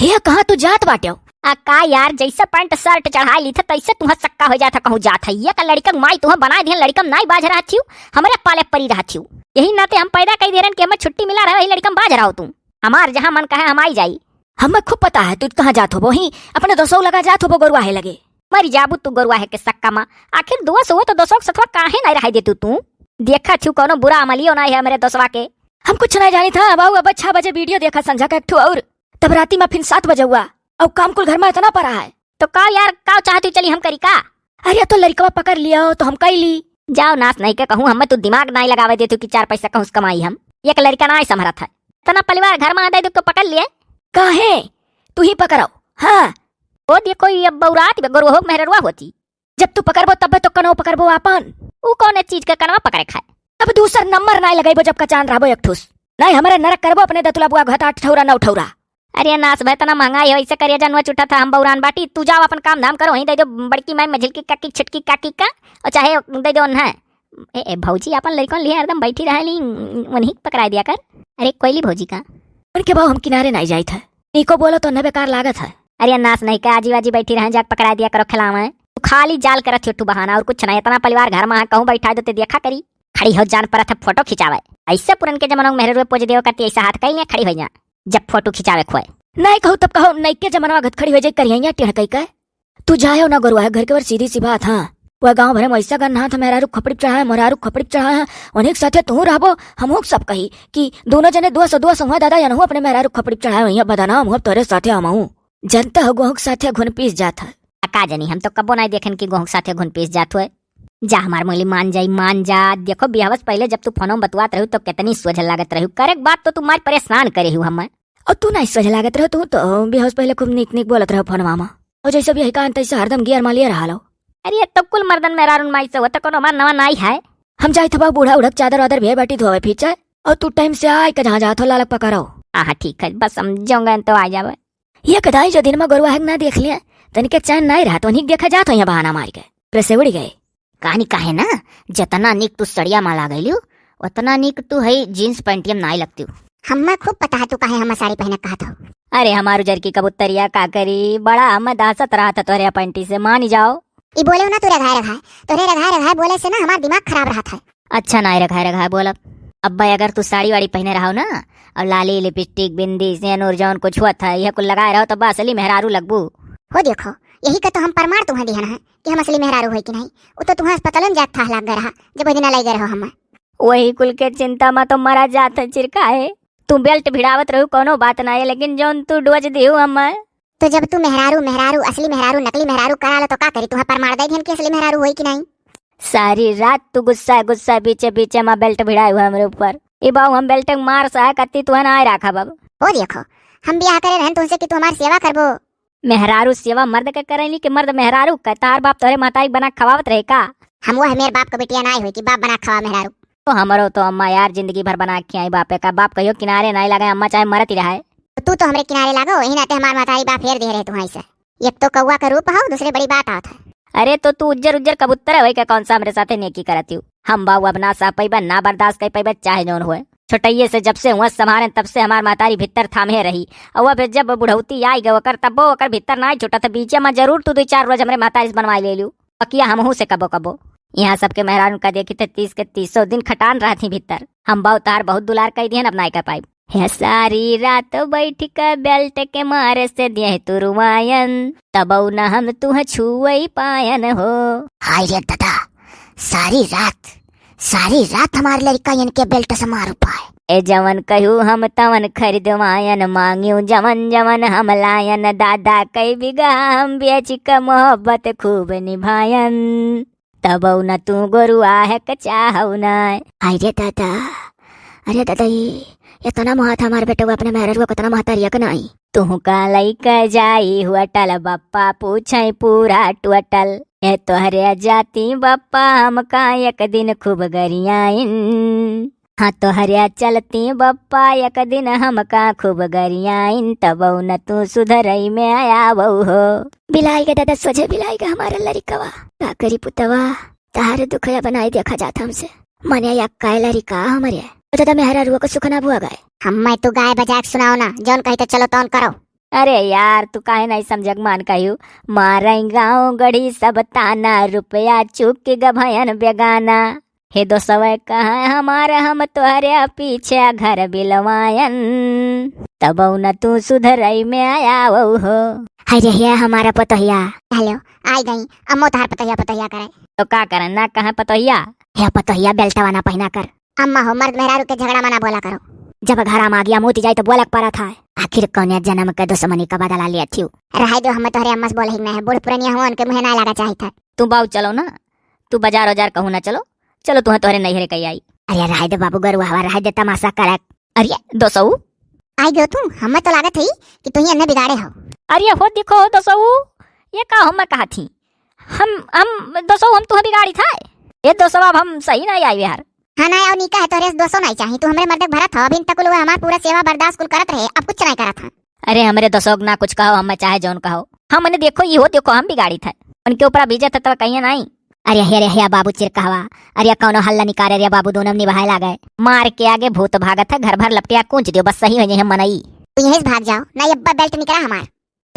हे कहाँ तू जात बाटे? आ का यार, जैसे पैंट शर्ट चढ़ा ली थे तैसे तुह सक्का हो जाता कहूँ जात है। ये का लड़का माई तुह बना दिया, लड़कम नाई बाज रहा थी, हमारे पाले परी रहा थी। यही नाते हम पैदा कई दे रहे कि हमें छुट्टी मिला रहा है, लड़कम बाज रहा हो तुम। हमार जहाँ मन कहे हम आई जाई। हमें खूब पता है तू कहाँ जात हो, वही अपने दोस्तों लगा जात हो गोरुआ है लगे। मरी जाबू तू गोरुआ है के सक्का माँ, आखिर दोस्त हो तो दोस्तों के सथवा काहे नहीं रह देतू तू? देखा छू कोनो बुरा अमलियो नहीं है मेरे दोस्तवा के। हम कुछ नहीं जानी था बाबू, अब 6 बजे वीडियो देखा संझा का एक और तब राती में फिर 7 बजे हुआ और काम कुल घर में इतना पड़ा है। तो का यार का चाहती चली हम करी का? अरे तो लड़का पकड़ लिया हो तो हम कई ली। जाओ नाश नहीं के कहूँ, हमें तू दिमाग नहीं लगावे देतू कि 4 पैसा कहूँ कमाई। हम एक लड़का नहीं समरत है, इतना परिवार घर में आ दे तो पकड़ लिए काहे तू ही पकड़ाओ। हाँ वो देखो ये बौरात गोरुआ हो मेहरवा होती। जब तू पकड़बो तब तो कनो पकड़बो अपन। वो कौन चीज का कनवा पकड़े खाए? अब दूसर नंबर नहीं लगाइबो जब का चांद रहबो एक ठूस नहीं हमारे नरक करबो अपने दतुला बुआ घाटा 8 ठौरा 9 ठौरा। अरे नाश भाई तना महंगाई है, ऐसे करिए जानवा चुटा था हम बौरान बाटी। तू जाओ अपन काम धाम करो, वहीं दे दो बड़की माई मझिलकी काकी छटकी काकी का, और चाहे दे दो है। ए भौजी अपन लड़कन लिए एकदम बैठी रहे वहीं पकड़ा दिया कर। अरे कोयली भौजी का उनके भाव हम किनारे नहीं जाई था, नीको बोलो तो न बेकार लागत है। अरे नाश नहीं का आजी बाजी बैठी रहे, जाके पकड़ा दिया करो खिलावे। तू खाली जाल करत हो, बहाना और कुछ नहीं। इतना परिवार घर में है, कहूँ बैठा दो देखा करी। खड़ी हो जान पर फोटो खिंचावे, ऐसे पुरन के जमाना में मेहर पोज देव करती, ऐसा हाथ कहीं खड़ी हो जा जब फोटो खिंचावे खोए। नहीं कहूँ तब कहो नहीं के जमाना घत खड़ी हो जाए करिया टेढ़ कही का। तू जाए ना गुरुआ घर के बार सीधी सी बात। हाँ वह गाँव भरे में ऐसा गन्ना था, मेहरारू खपड़ी चढ़ाया मोरारू खपड़ी चढ़ाया उन्हें साथे तू रहबो। हम सब कही कि दोनों जने दुआ हुआ दादा या नहु अपने मेहरारू खपड़ी चढ़ाया वहीं बदाना हम तोरे साथे हमहू जनता हो गोहक साथे घुन पीस जात है। का जनी हम तो कबो नहीं देखन कि गोहक साथे घुन पीस जात हुए। जा हमार मोली मान जाई मान जा। देखो बिहावस पहले जब तू फोनों में बतवात रहू तो कितनी सोझल लागत रहू, करेक बात तो तुम्हारे परेशान करे हूँ हम। और तू नहीं सोझल लागत रहो, तू तो बिहावस पहले खूब निक निक बोलत रहो फोन मामा, और जैसे भी का तैसे हरदम गियर मालिया रहा लो। अरे तो कुल मर्दन में रारून माई से होता कोनो हमार नवा नाई है। हम जाए था बूढ़ा उड़क चादर वादर भे बैठी धोवे फीचे, और तू टाइम से आए के जहाँ जात हो लालक पकड़ो। हाँ ठीक है, बस समझोगे तो आ जावे। ये कदाई जो दिन में गोरुआ ना देख लिया तनिके चैन नहीं रहा तो नहीं देखा जात हो, यहाँ बहाना मार के प्रेसे उड़ गए। कहानी काहे ना, जितना निक तू सड़िया माला गई उतना निक तू है जीन्स पैंटियम नहीं लगती। हमें खूब पता है तू काहे हम साड़ी पहने कहा था। अरे हमारू जर की कबूतरिया का करी, बड़ा हम दासत रहा था तोरे पैंटी से, मान जाओ। ई बोले ना तोरे रघाए बोले से ना हमारा दिमाग खराब रहा था। अच्छा नहीं रघाए बोलब। अब अगर तू साड़ी वाड़ी पहने रहो ना और लाली लिपस्टिक बिंदी सेनूर जौन कुछ हुआ था यह कुल लगाए रहो तो असली मेहरारू लगबू हो। देखो यही का तो हम प्रमाण तुम्हें दिया है कि हम असली मेहरारू है कि नहीं। वो तो तुम्हारे अस्पताल में जात था लाग गए रहा जब वो दिन लाई गए रहो हम। वही कुल के चिंता में तो मरा जात है चिरका है। तू बेल्ट भिड़ावत रहू कोनो बात नहीं है, लेकिन जौन तू डोज दियो हम। तो जब तू मेहरारू असली मेहरारू नकली मेहरारू करा लो तो का करी, तुम्हें प्रमाण दे कि असली मेहरारू है कि नहीं। सारी रात तू गुस्सा बीचे बीचे में बेल्ट भिड़ाए हुआ हमारे ऊपर। ये बाबू हम बेल्ट मार सा कत्ती तू ना रखा बाबू। हो देखो हम ब्याह करे रहन तुमसे कि तू हमारी सेवा करबो। मेहरारू सेवा मर्द का करेली कि मर्द मेहरारू का? तार बाप तोरे माताई बना खवावत रहे का? हम वो मेरे बाप को बेटिया ना हुई कि बाप बना खवा मेहरारू। तो हमारो तो अम्मा यार जिंदगी भर बना के आई बापे का। बाप कहियो किनारे नहीं लगा, अम्मा चाहे मरत ही रहा है। तू तो हमरे किनारे लागो, वही नाते हमार मातारी बाप फेर दे रहे तुम्हारी से। एक तो कौवा का रूप हो, दूसरे बड़ी बात आता है। अरे तो तू उज्जर कबूतर है क्या? कौन सा हमरे साथे नेकी करती हूँ? हम बाबू अब ना सा पैबा ना बर्दाश्त कर पैबा चाहे जौन हुए। छोटैये से जब से हुआ संभारे तब से हमार मातारी भीतर थामे रही, और वह जब बुढ़ौती आई गए वकर तब वो भीतर ना छुटा था। बीचे में जरूर तू 2-4 रोज हमरे मातारी से बनवा ले लू पकिया हमहू से कबो यहाँ सबके मेहरान का देखी थे 30 के 300 दिन खटान रहा थी भीतर। हम बहुत तार बहुत दुलार कह दिए अब ना कर पाई है। सारी रात बैठ के बेल्ट के मारे से दिए तू रुमायन, तब न हम तुह छुई पायन हो। हाय रे दादा, सारी रात हमारे लड़का इनके बेल्ट से मारू पाए। ए जवन कहू हम तवन खरीदवायन, मांगियो जवन जवन हम लायन। दादा कई बिगा हम बेच के मोहब्बत खूब निभायन, तब न तू गोरुआ है कचाहु न। हाय रे दादा, अरे दादा ये तना महत हमारे बेटे अपने मेहरारू को तना महतारिया का नहीं। तू का लइका जाई हुआ टल बप्पा पूछे पूरा टुअटल। ए तोहरे जाती बप्पा हम का एक दिन खूब गरियाइन। हाँ तोहरे चलती बप्पा एक दिन हम का खूब गरियाइन, तब न तू सुधरई में आया बहु हो। बिलाई के दादा सोझे बिलाई का हमारा लड़कवा का करी पुतवा तारे दुखया बनाई देखा जाता हमसे मने या काय लड़का हमारे दादा मेहरारू को सुखना बुआ गए। हम मैं तो गाय बजा के सुनाओ ना, जौन कही तो चलो तौन करो। अरे यार तू काहे नहीं समझक मान कहू मारई गाँव गढ़ी सब ताना रुपया चुक ग भयन बेगाना हे दो सवय कहाँ हमारे हम तोहरे पीछे घर बिलवायन तब न तू सुधरई में आया वो हो। हाय रे हे हमारा पतोहिया हेलो आई गई अम्मो तार पतोहिया पतोहिया करे तो का करन ना कहाँ पतोहिया हे पतोहिया बेल्टवा ना पहना कर अम्मा हो मर्द मेहरारू के झगड़ा मना बोला करो जब घर आ गया मोती जाए तो बोलक पड़ा था आखिर कौन जन्म के दुश्मनी का बदला लिया थी रह दो हम तोहरे अम्मा से बोले ही नहीं बूढ़ पुरानिया हुआ उनके मुँह ना लगा चाहिए था तू बाऊ चलो ना तू बाजार औजार कहूँ ना चलो चलो तुम्हें तोहरे नहीं कही आई। अरे रह दे बाबू गरु हवा रह दे तमाशा करे अरे 200 आई गयो तू हमें तो लागत है कि तू ही अन्ने बिगाड़े हो। अरे हो देखो 200 ये का हम कहा थी हम 200 हम तुम्हें बिगाड़ी था ये 200 अब हम सही नहीं आई यार। हाँ ना और निका है तो रेस 200 नहीं चाहिए तू हमरे मर्द भरा था अभी तक लोग हमार पूरा सेवा बर्दाश्त कुल करत रहे अब कुछ नहीं करा था। अरे हमारे 200 ना कुछ कहो हम चाहे जौन कहो हम मैंने देखो ये हो देखो हम बिगाड़ी था उनके ऊपर बीजे था तब कहीं नहीं। अरे हे बाबू चिर कहवा अरे कौनो हल्ला निकाले रे बाबू दोनों निभाए लागे मार के आगे भूत भागत है घर भर लपटिया कूंच दियो बस सही हो जाए मनई तू यहीं से भाग जाओ नहीं अब्बा बेल्ट निकला हमार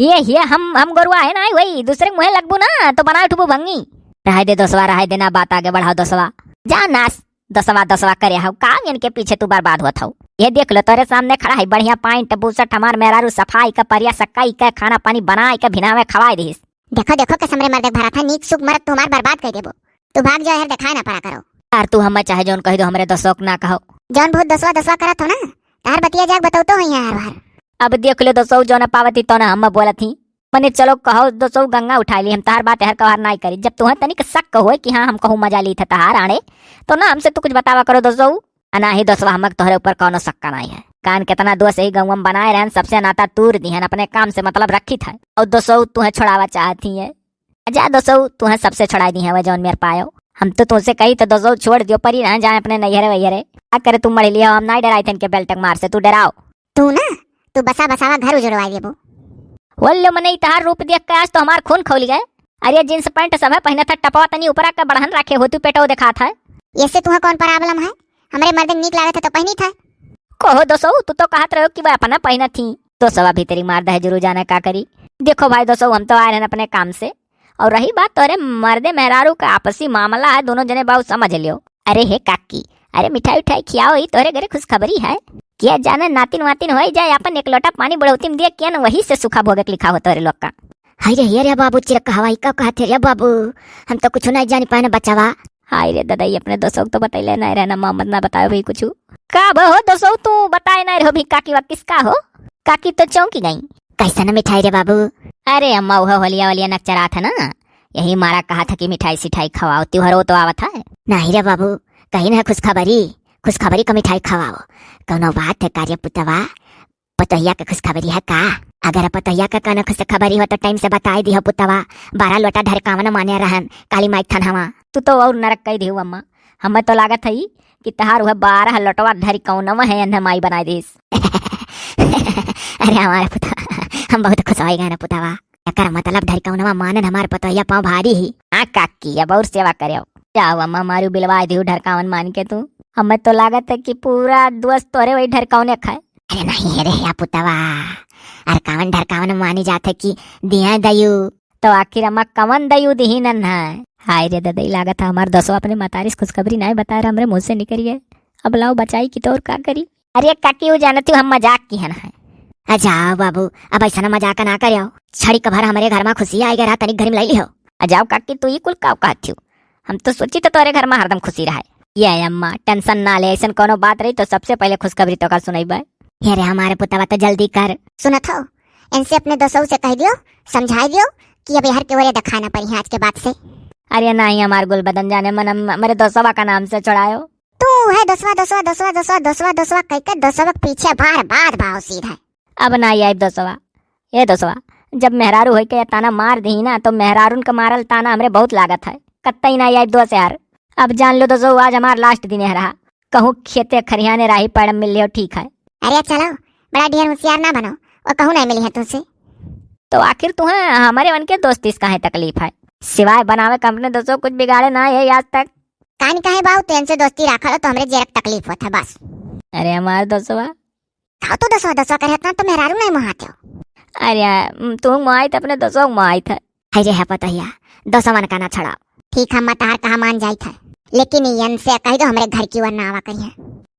ये हम गोरुआ है ना वही दूसरे मुँह लगबू ना तो बना उठबू भंगी रह दे 200 रह देना बात आगे बढ़ाओ 200 जा नास 200 करे हो का इनके पीछे तू बर्बाद हुआ था। ये देख लो तेरे सामने खड़ा है बढ़िया पाइंट बूसट हमार मेहरारू सफाई का परिया सक्काई का खाना पानी बनाए का भिनावे खवाए दीस देखो देखो के समरे मर्द भरा था नीक सुख मरद तुम्हार बर्बाद कर देबो तू भाग जाओ यार दिखाए ना पड़ा करो यार तू हम चाहे जौन कह दो हमरे 200 ना कहो जौन बहुत 200 करत हो ना तार बतिया जाग बताओ तो है यार बार अब देख लो 200 जौन पावती तो ना हम बोला थी मने चलो कहो 200 गंगा उठा ली हम तार बात हर कहार नहीं करी जब तुम्हें तनिक शक हो कि हाँ हम कहूँ मजा ली था तहार आने तो ना हमसे तू कुछ बतावा करो 200 ना ही 200 हम तोहरे ऊपर कौनो शक्का नहीं है कान कितना दोस्त ही गौम बनाए रहन सबसे नाता तूर दी अपने काम से मतलब रखी था और 200 तुम्हें छुड़ावा चाहती है जा 200 तुम्हें सबसे छुड़ा दी है वह जौन मेरे पायो हम तो तुमसे कही तो 200 छोड़ दियो पर ही ना जाए अपने नैहरे वैहरे क्या करे तुम मर लिया हम नहीं डराए थे इनके बेल्टक मार से तू डराओ तू ना तू बसा बसावा घर उजड़वा देबो बोलो मने इतार रूप देख के आज तो हमार खून खौली गए। अरे जींस पैंट सब है पहने था टपवा तनी ऊपर का बढ़हन रखे हो तू पेटो दिखा था ऐसे तुम्हें कौन प्रॉब्लम है हमरे मर्द नीक लागे था तो पहनी था कहो 200 तू तो कहत रहो कि वह अपना पहना थी 200 भी तेरी मार दे जरूर जाने का करी देखो भाई 200 हम तो आए रहे अपने काम से और रही बात तोरे मर्दे मेहरारू का आपसी मामला है दोनों जने बाबू समझ लियो। अरे हे काकी अरे मिठाई उठाई खियाओ ही तोरे घरे खुशखबरी है क्या जाने नातिन वातिन हो जाए अपन एक लोटा पानी बढ़ोती में दिया क्या ना वही से सूखा भोगक लिखा हो तोरे लोग का। हाय रे बाबू चिरक हवाई का कहते रे बाबू हम तो कुछ नहीं जानी पाए बचावा। हाय रे दादा अपने 200 तो बताइले नहीं रहना मोहम्मद ना बताओ भाई कुछ का हो 200 तू बताए नहीं रहो भी काकी वा किसका हो काकी तो चौंकी गई कैसा ना मिठाई रे बाबू। अरे अम्मा वो होलिया वलिया नकचरा था ना यही मारा कहा था कि मिठाई सिठाई खवाओ त्योहार तो आवत है नहीं रे बाबू कहीं ना खुशखबरी का मिठाई खवाओ कौनो बात है कार्य पुतवा पतोहिया का खुशखबरी है का अगर पतोहिया का कौनो खुशखबरी हो तो टाइम से बताई दी हो पुतवा 12 लोटा ढरकावन माने रहन काली माई थन हवा तू तो और नरक कही दी अम्मा हमें तो लागत है कि तहार हुआ 12 लोटवा ढरी कौन है अन्ना माई बनाई दीस अरे हमारे पुतवा हम बहुत खुश हो गए ना पुतवा कर मतलब ढरी कौन मानन हमारे पतोहिया पाँव भारी ही हाँ काकी अब और सेवा करे जाओ अम्मा मारू बिलवा दी ढरकावन मान के तू हमें तो लागत है कि पूरा दोस्त तोरे वही ढरकावने खाए। अरे नहीं रे या पुतवा अरे कावन ढरकावन मानी जाते कि दिया दयू तो आखिर अम्मा कवन दयू दी नन है। हाय रे दादा लागत है हमारे 200 अपने मतारिस खुशखबरी नहीं बता रहे हमरे मुँह से निकली है अब लाओ बचाई की तो और क्या करी। अरे काकी वो जानती हूँ हम मजाक की है अजाओ बाबू अब ऐसा ना मजाक ना करियो छड़ी कभर हमारे घर में खुशी आएगा रात तनिक घर में लाई लियो। अजाओ काकी तू ही कुल का कहती हूँ हम तो सोची तो तोरे घर में हरदम खुशी रहा ये अम्मा टेंशन ना ले ऐसा कोनो बात रही तो सबसे पहले खुशखबरी तो का सुनाई बाय। हे रे हमारे पुतवा तो जल्दी कर सुना था इनसे अपने 200 से कह दियो समझाई दियो कि अब हर के वरे दिखाना पड़ी आज के बाद से। अरे नहीं हमारे गुल बदन जाने मन मेरे 200 का नाम से चढ़ायो तू है 200 कह के 200 पीछे बार बार भाव सीधा अब ना आई 200 ये 200 जब मेहरारू हो के ताना मार दी ना तो मेहरारून का मारल ताना हमरे बहुत लागत है कत्ता ना आई 2 से यार अब जान लो 200 आज हमारा लास्ट दिन है रहा कहूँ खेते खरियाने राही पड़म मिल लियो ठीक है। अरे चलो बड़ा ढेर होशियार ना बनो और कहूँ नहीं मिली है तुझसे तो आखिर तुम्हें हमारे मन के दोस्ती का है तकलीफ है सिवाय बनावे कंपनी 200 कुछ बिगाड़े ना है आज तक कान कहे बाऊ तेन से दोस्ती रखा लो तो हमरे जेरक तकलीफ होता बस। अरे हमारे 200 खाओ तो 200 करे इतना तो मेहरारू नहीं मुहाते हो अरे तू मुआई था अपने दोस्तों मुआई था। है रे है पतहिया, 200 मन का ना छड़ा। ठीक हम तार कहा मान जाई था, लेकिन यन से कही दो हमरे घर की वर ना आवा करिए।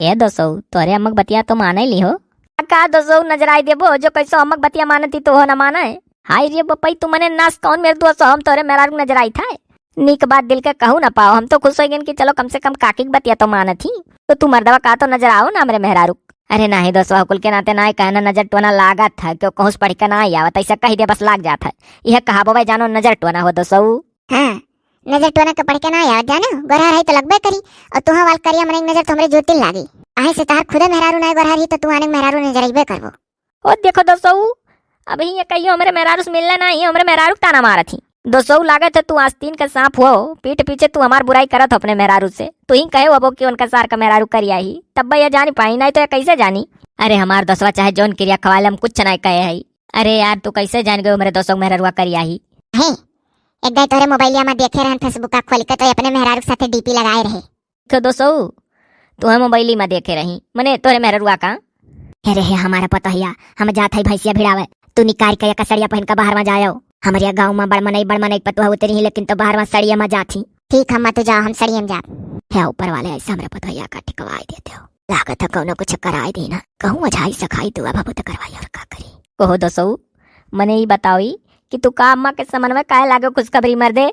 ए दोस्तों तोरे अम्मक बतिया तो माने ली हो का दोस्तों नजर आई देबो जो कैसो अम्मक बतिया मानती तो हो ना माने। हाय रे बपई तू मने नास कौन मेरे दोस्त हम तोरे मेरा नजर आई था। नीक बात दिल के कहू ना पाओ, हम तो खुश हो गए कि चलो कम से कम काकी की बतिया तो मानत थी। तो तू मर्दवा का तो नजर आओ ना हमरे मेहरारू। अरे नहीं दोस्तों कुल के नाते ना कहना नजर टोना लागत था, क्यों कहूँ पढ़ के ना आवत ऐसा कही दे बस लाग जाता है। यह कहा बोबे जानो नजर टोना हो दोस्तों। हाँ नजर टोना के पढ़ के ना याद जाना गोरहर है तो लगबे करी, और तुहा वाल करिया मने नजर तुमरे ज्योतिल लागी। आहे से तार खुदे मेहरारू ना गोरहर ही तो तू आने मेहरारू नजर आइबे करबो। ओ देखो दोस्तों अभी ये कहियो हमरे मेहरारू से मिलना नहीं, हमरे मेहरारू ताना मारा थी। दोस्तों लागत है तू आस्तीन का सांप हो, पीठ पीछे तू हमार बुराई करत हो अपने मेहरारू से। तू ही कहे वो कि उनका सार का मेहरारू करिया ही, तब ये जानी पाई नहीं तो ये कैसे जानी। अरे हमार दोस्तवा चाहे जोन क्रिया खवाले हम कुछ नहीं कहे है। अरे यार तू कैसे जान गए मेरे दोस्तों मेहरारुआ करिया ही। हे एक दाई तोरे मोबाइलिया में देखे रहन फेसबुक का खोल के तो अपने मेहरारू के साथे डीपी लगाए रहे। तो दोस्तों तू हम मोबाइली में देखे रही मने तोरे मेहरारुआ का। अरे हे हमारा पतहिया हम जात है भैंसिया भिड़ावे, तू निकाल के कसड़िया पहन के बाहर में जायो। हमारे गाँव में बड़ मनई पतुआ उतरी ही, लेकिन तो बाहर में सड़िया में जाती। ठीक हम तो जाओ हम सड़िया में जा। है ऊपर वाले ऐसा हमारे पतहिया का टिकवाई देते हो, लागत है कौनो कुछ कराए देना। कहूँ मझाई सखाई दुआ बाबू तो करवाई और का करी। कहो दोस्तों मने ही बताओई कि तू का अम्मा के समन में काहे लागे खुशखबरी मर दे।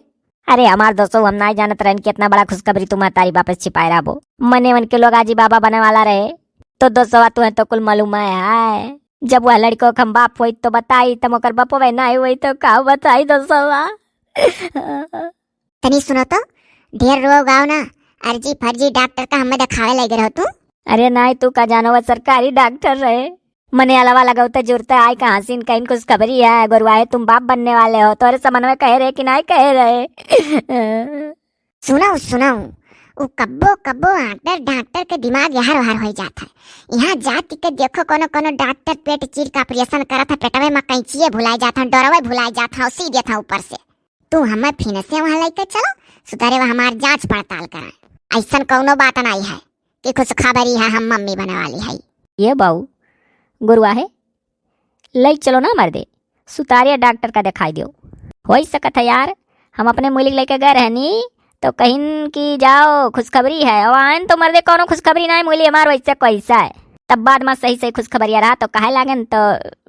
अरे हमार दोस्तों हम ना जानत रहन कि इतना बड़ा खुशखबरी तुम तारी वापस छिपाए रहो। मने मन के लोग आजी बाबा बने वाला रहे। तो दोस्तवा तुम्हें तो कुल मालूम है, जब वह लड़को को हम बाप हुई तो बताई, तब ओकर बापो वे ना हुई तो का बताई दोस्तवा। तनी सुनो तो ढेर रोग आओ ना, अर्जी फर्जी डॉक्टर का हमें दिखावे लगे रहो तू। अरे नहीं तू का जानो वह सरकारी डॉक्टर रहे। मने अलावा लगाओ तो जुड़ता आय कहाँ से इनका इन खुशखबरी है गुरुआए तुम बाप बनने वाले हो, तो समन में कह रहे कि नहीं कह रहे। सुनाऊ सुनाऊ वो कब्बो कब्बो डॉक्टर के दिमाग यहाँ वहार हो जाता है। यहाँ जाति के देखो कोनो कोनो डॉक्टर पेट चीर का ऑपरेशन करा था, पेटवे में कैंचिए भुलाई जाता, डरवे भुलाई जाता, सीधे था ऊपर से। तू हमें फिर से वहाँ लेके चलो सुधारे वह हमार जांच पड़ताल कराए। ऐसा कोनो बात नहीं है कि कुछ खबरी है हम मम्मी बने वाली है। ये बाऊ गुरुआ है ले चलो ना मर्दे, सुतारिया डॉक्टर का दिखाई दो। हो सकत है यार हम अपने मुलिक लेके गए रहनी तो कहीं की जाओ खुशखबरी है, और आन तो मर्दे कोनो खुशखबरी ना है मूली हमार वैसे कैसा है। तब बाद में सही सही खुशखबरिया रहा तो कहे लागन तो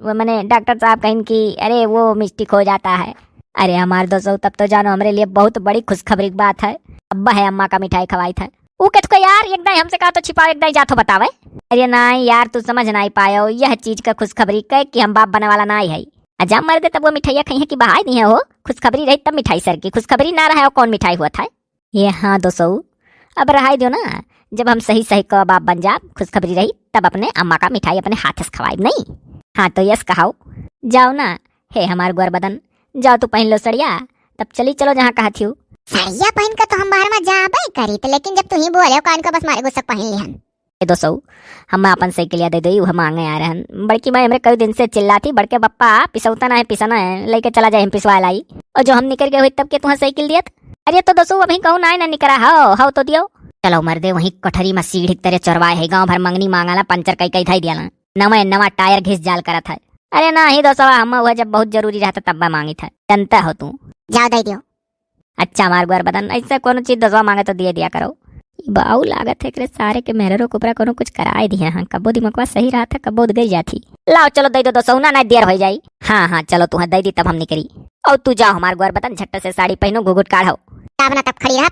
वो मैंने डॉक्टर साहब कहीं की अरे वो मिस्टेक हो जाता है। अरे हमारे दोस्तों तब तो जानो हमारे लिए बहुत बड़ी खुशखबरी की बात है। अब्बा है अम्मा का मिठाई खवाई था। वो कहते यार एकदम हमसे कहा तो छिपाओ एकदम जातो बतावे। अरे नहीं यार तू समझ नहीं पायो यह चीज का खुशखबरी कह कि हम बाप बने वाला नहीं है। अजब मर दे तब वो मिठाइया कहीं की बहाई नहीं है हो, खुशखबरी रही तब मिठाई सर की, खुशखबरी ना रहा कौन मिठाई हुआ था। ये हाँ दोस्तों अब रहा दो ना, जब हम सही सही का बाप बन जा खुशखबरी रही तब अपने अम्मा का मिठाई अपने हाथ से खवाई नहीं। हाँ तो यस कहाओ जाओ ना हे हमार गोर बदन, जाओ तू पहन लो सड़िया तब चली चलो जहाँ कहा थी। सड़िया पहन कर तो हम बाहर में जाबे करी तो, लेकिन जब तू ही बोले कान का बस मारे गुस्सा पहन लिहन। दोस्तों हम अपन साइकिल दे दो हम मांगे आ रहे हैं। बड़की माई हमरे कई दिन से चिल्लाती बड़के पप्पा पिसौता ना है पिसना है लेके चला जाए हम पिसवा लाई, और जो हम निकल गए हुई तब के तुम्हें साइकिल दिया। अरे तो दोस्तों अभी कहूँ ना निकला हाओ तो दियो। चलो मर्दे वहीं कठरी में सीढ़ी तरह चौरवाए है, गाँव भर मंगनी मांगाला पंचर कई कई थाई दिया नवा टायर घिस जाल करा था। अरे ना ही दोस्तों हम हुआ जब बहुत जरूरी रहता तब मांगी था, जनता हो तू जाओ दे दियो। अच्छा मार गोर बदन ऐसा कोनो चीज दोस्तवा मांगे तो दिए दिया करो। बाऊ लागत है कि सारे के मेहरों को ऊपर कोनो कुछ कराए दिया। हाँ कब्बो दिमागवा सही रहा था कब्बो गई जाती। लाओ चलो दे दो दोस्तों ना देर हो जाई। हाँ हाँ चलो तू दे दी तब हम निकली। और तू जाओ हमार गोर बदन झट्ट से साड़ी पहनो घुघुट काढ़ो तब ना तब खड़ी रह।